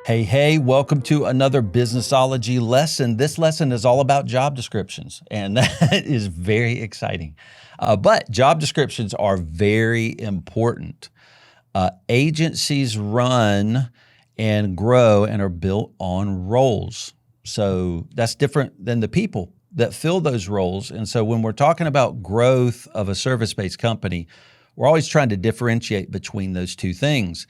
Hey, welcome to another Businessology lesson. This lesson is all about job descriptions, and that is very exciting. But job descriptions are very important. Agencies run and grow and are built on roles. So that's different than the people that fill those roles. And so when we're talking about growth of a service-based company, we're always trying to differentiate between those two things.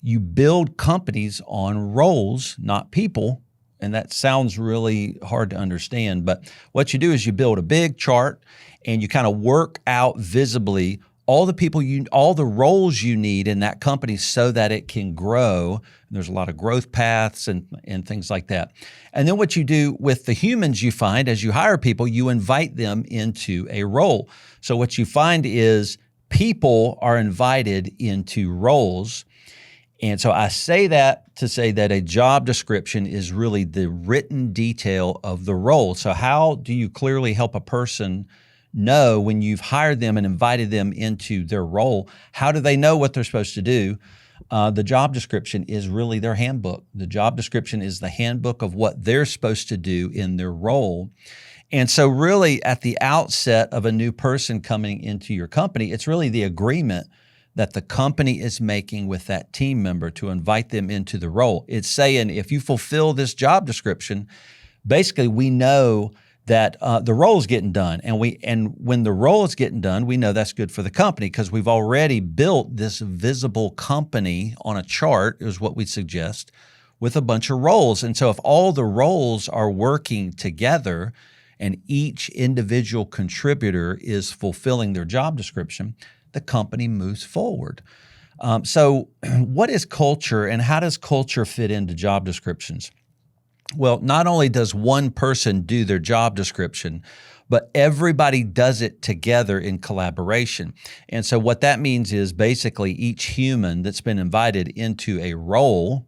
You build companies on roles, not people. And that sounds really hard to understand. But what you do is you build a big chart and you kind of work out visibly all the roles you need in that company so that it can grow. There's a lot of growth paths and things like that. And then what you do with the humans you find as you hire people, you invite them into a role. So what you find is people are invited into roles. And so I say that to say that a job description is really the written detail of the role. So how do you clearly help a person know when you've hired them and invited them into their role? How do they know what they're supposed to do? The job description is really their handbook. The job description is the handbook of what they're supposed to do in their role. And so really at the outset of a new person coming into your company, it's really the agreement that the company is making with that team member to invite them into the role. It's saying, if you fulfill this job description, basically we know that the role is getting done. And when the role is getting done, we know that's good for the company because we've already built this visible company on a chart, is what we suggest, with a bunch of roles. And so if all the roles are working together and each individual contributor is fulfilling their job description, the company moves forward. So what is culture and how does culture fit into job descriptions? Well, not only does one person do their job description, but everybody does it together in collaboration. And so what that means is basically each human that's been invited into a role,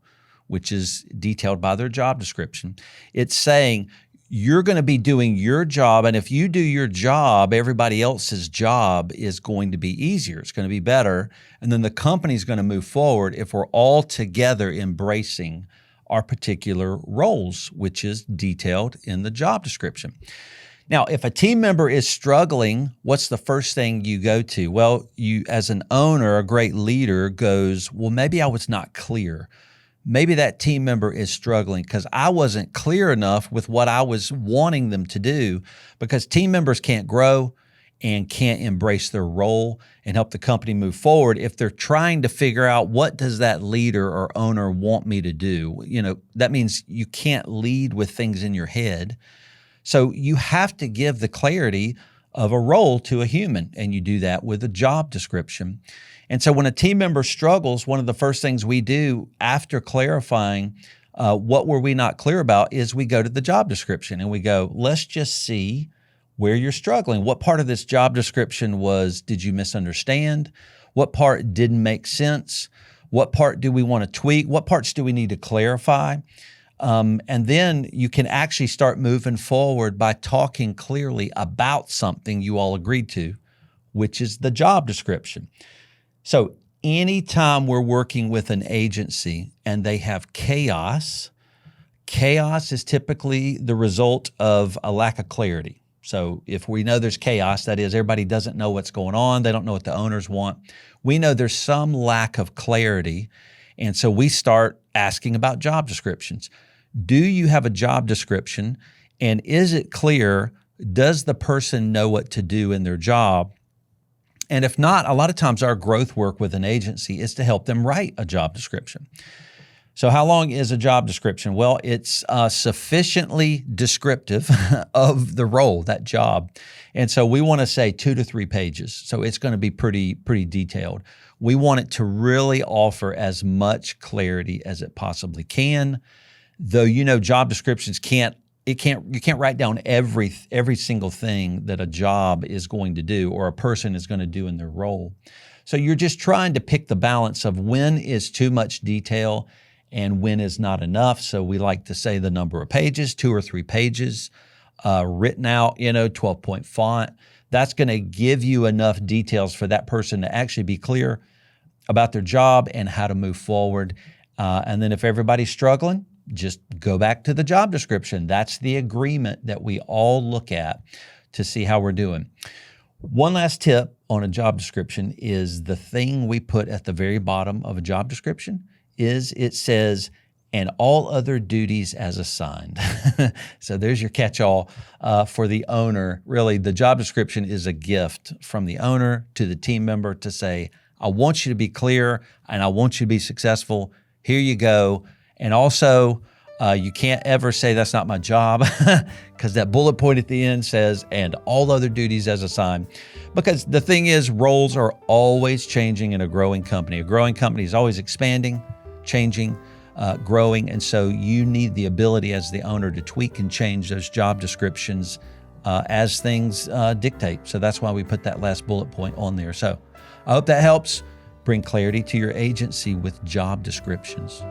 which is detailed by their job description, it's saying, you're going to be doing your job, and if you do your job, everybody else's job is going to be easier. It's going to be better, and then the company's going to move forward if we're all together embracing our particular roles, which is detailed in the job description. Now, if a team member is struggling, what's the first thing you go to? Well, you, as an owner, a great leader, goes, well, maybe I was not clear. Maybe that team member is struggling because I wasn't clear enough with what I was wanting them to do, because team members can't grow and can't embrace their role and help the company move forward if they're trying to figure out, what does that leader or owner want me to do? You know, that means you can't lead with things in your head. So you have to give the clarity of a role to a human, and you do that with a job description. And so when a team member struggles, one of the first things we do after clarifying what were we not clear about is we go to the job description and we go, let's just see where you're struggling. What part of this job description did you misunderstand? What part didn't make sense? What part do we want to tweak? What parts do we need to clarify? And then you can actually start moving forward by talking clearly about something you all agreed to, which is the job description. So anytime we're working with an agency and they have chaos is typically the result of a lack of clarity. So if we know there's chaos, that is, everybody doesn't know what's going on, they don't know what the owners want, we know there's some lack of clarity. And so we start asking about job descriptions. Do you have a job description? And is it clear? Does the person know what to do in their job? And if not, a lot of times our growth work with an agency is to help them write a job description. So how long is a job description? Well, it's sufficiently descriptive of the role, that job. And so we want to say 2 to 3 pages. So it's going to be pretty detailed. We want it to really offer as much clarity as it possibly can. Though, you know, job descriptions you can't write down every single thing that a job is going to do or a person is going to do in their role. So you're just trying to pick the balance of when is too much detail and when is not enough. So we like to say the number of pages, 2 or 3 pages, written out, 12-point font. That's going to give you enough details for that person to actually be clear about their job and how to move forward. And then if everybody's struggling, just go back to the job description. That's the agreement that we all look at to see how we're doing. One last tip on a job description is the thing we put at the very bottom of a job description is it says, and all other duties as assigned. So there's your catch-all for the owner. Really, the job description is a gift from the owner to the team member to say, I want you to be clear and I want you to be successful. Here you go. And also, you can't ever say that's not my job because that bullet point at the end says, and all other duties as assigned. Because the thing is, roles are always changing in a growing company. A growing company is always expanding, changing, growing. And so you need the ability as the owner to tweak and change those job descriptions as things dictate. So that's why we put that last bullet point on there. So I hope that helps bring clarity to your agency with job descriptions.